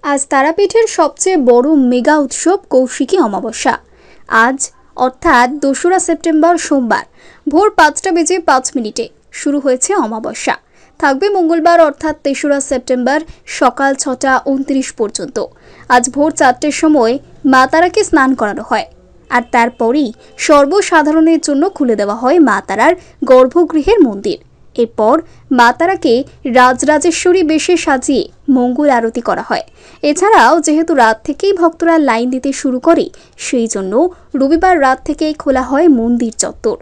আজ তারাপীঠের সবচেয়ে বড় মেগা উৎসব কৌশিকী অমাবস্যা। আজ অর্থাৎ ২রা সেপ্টেম্বর সোমবার ভোর ৫টা বেজে ৫ মিনিটে শুরু হয়েছে অমাবস্যা। থাকবে মঙ্গলবার অর্থাৎ ৩রা সেপ্টেম্বর সকাল ৬টা ২৯ পর্যন্ত। আজ ভোর ৪টের সময় মা তারাকে স্নান করানো হয়, আর তারপরই সর্বসাধারণের জন্য খুলে দেওয়া হয় মা তারার গর্ভগৃহের মন্দির। এরপর মা তারাকে রাজরাজেশ্বরী বেশে সাজিয়ে মঙ্গল আরতি করা হয়। এছাড়াও যেহেতু রাত থেকেই ভক্তরা লাইন দিতে শুরু করে, সেই জন্য রবিবার রাত থেকেই খোলা হয় মন্দির চত্বর।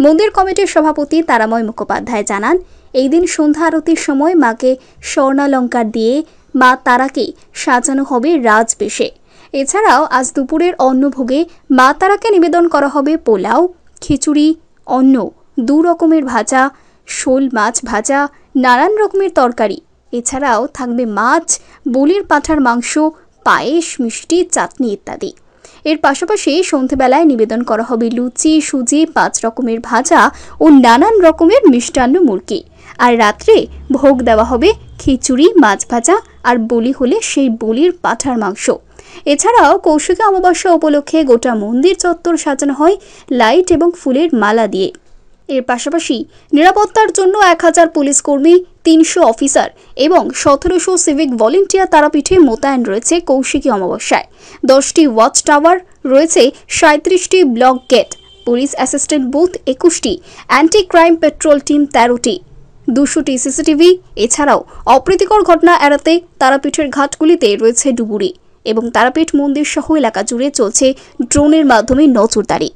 মন্দির কমিটির সভাপতি তারাময় মুখোপাধ্যায় জানান, এই দিন সন্ধ্যা আরতির সময় মাকে স্বর্ণালঙ্কার দিয়ে মা তারাকে সাজানো হবে রাজবেশে। এছাড়াও আজ দুপুরের অন্নভোগে মা তারাকে নিবেদন করা হবে পোলাও, খিচুড়ি, অন্ন, ২ রকমের ভাজা, শোল মাছ ভাজা, নানান রকমের তরকারি। এছাড়াও থাকবে মাছ, বলির পাঁঠার মাংস, পায়েস, মিষ্টি, চাটনি ইত্যাদি। এর পাশাপাশি সন্ধ্যেবেলায় নিবেদন করা হবে লুচি, সুজি, ৫ রকমের ভাজা ও নানান রকমের মিষ্টান্ন মুরগি। আর রাত্রে ভোগ দেওয়া হবে খিচুড়ি, মাছ ভাজা, আর বলি হলে সেই বলির পাঁঠার মাংস। এছাড়াও কৌশিকী অমাবস্যা উপলক্ষে গোটা মন্দির চত্বর সাজানো হয় লাইট এবং ফুলের মালা দিয়ে। এর পাশাপাশি নিরাপত্তার জন্য ১০০০ পুলিশ কর্মী, ৩০০ অফিসার এবং ১৭০০ সিভিক ভলেন্টিয়ার তারাপীঠে মোতায়েন রয়েছে কৌশিকী অমাবস্যায়। 10টি ওয়াচ টাওয়ার রয়েছে, ৩৭টি block gate, police assistant booth ২১টি, অ্যান্টি ক্রাইম পেট্রোল টিম ১৩টি, ২০০টি সিসিটিভি। এছাড়াও অপ্রীতিকর ঘটনা এড়াতে তারাপীঠের ঘাটগুলিতে রয়েছে ডুবুরি এবং তারাপীঠ মন্দির সহ এলাকা জুড়ে চলছে ড্রোনের মাধ্যমে নজরদারি।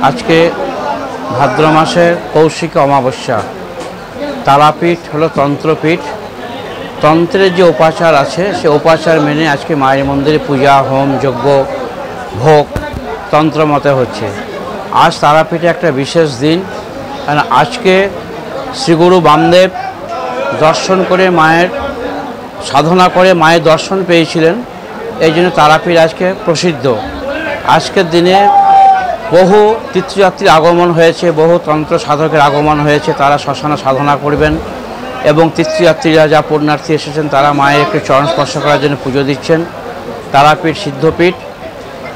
আজকে ভাদ্র মাসের কৌশিকী অমাবস্যা। তারাপীঠ হলো তন্ত্রপীঠ। তন্ত্রের যে উপাচার আছে সে উপাচার মেনে আজকে মায়ের মন্দিরে পূজা, হোম, যজ্ঞ, ভোগ তন্ত্র মতে হচ্ছে। আজ তারাপীঠে একটা বিশেষ দিন, কারণ আজকে শ্রীগুরু বামদেব দর্শন করে মায়ের সাধনা করে মায়ের দর্শন পেয়েছিলেন। এই জন্য তারাপীঠ আজকে প্রসিদ্ধ। আজকের দিনে বহু তীর্থযাত্রীর আগমন হয়েছে, বহু তন্ত্র সাধকের আগমন হয়েছে। তারা শ্মশানে সাধনা করবেন এবং তীর্থযাত্রীরা যা পুণ্যার্থী এসেছেন তারা মায়ের একটু চরণ স্পর্শ করার জন্য পুজো দিচ্ছেন। তারাপীঠ সিদ্ধপীঠ,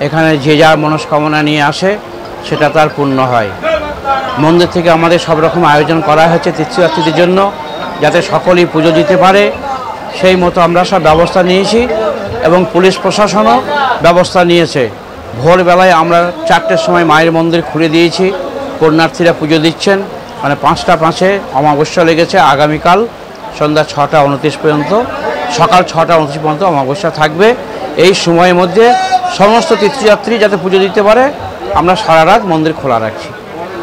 এখানে যে যার মনস্কামনা নিয়ে আসে সেটা তার পূর্ণ হয়। মন্দির থেকে আমাদের সব রকম আয়োজন করা হয়েছে তীর্থযাত্রীদের জন্য, যাতে সকলেই পুজো দিতে পারে। সেই মতো আমরা সব ব্যবস্থা নিয়েছি এবং পুলিশ প্রশাসনও ব্যবস্থা নিয়েছে। ভোরবেলায় আমরা ৪টের সময় মায়ের মন্দির খুলে দিয়েছি, পুণ্যার্থীরা পুজো দিচ্ছেন। মানে ৫টা ৫-এ অমাবস্যা লেগেছে। আগামীকাল সন্ধ্যা ৬টা ২৯ পর্যন্ত, সকাল ৬টা ২৯ পর্যন্ত অমাবস্যা থাকবে। এই সময়ের মধ্যে সমস্ত তীর্থযাত্রী যাতে পুজো দিতে পারে আমরা সারা রাত মন্দির খোলা রাখছি।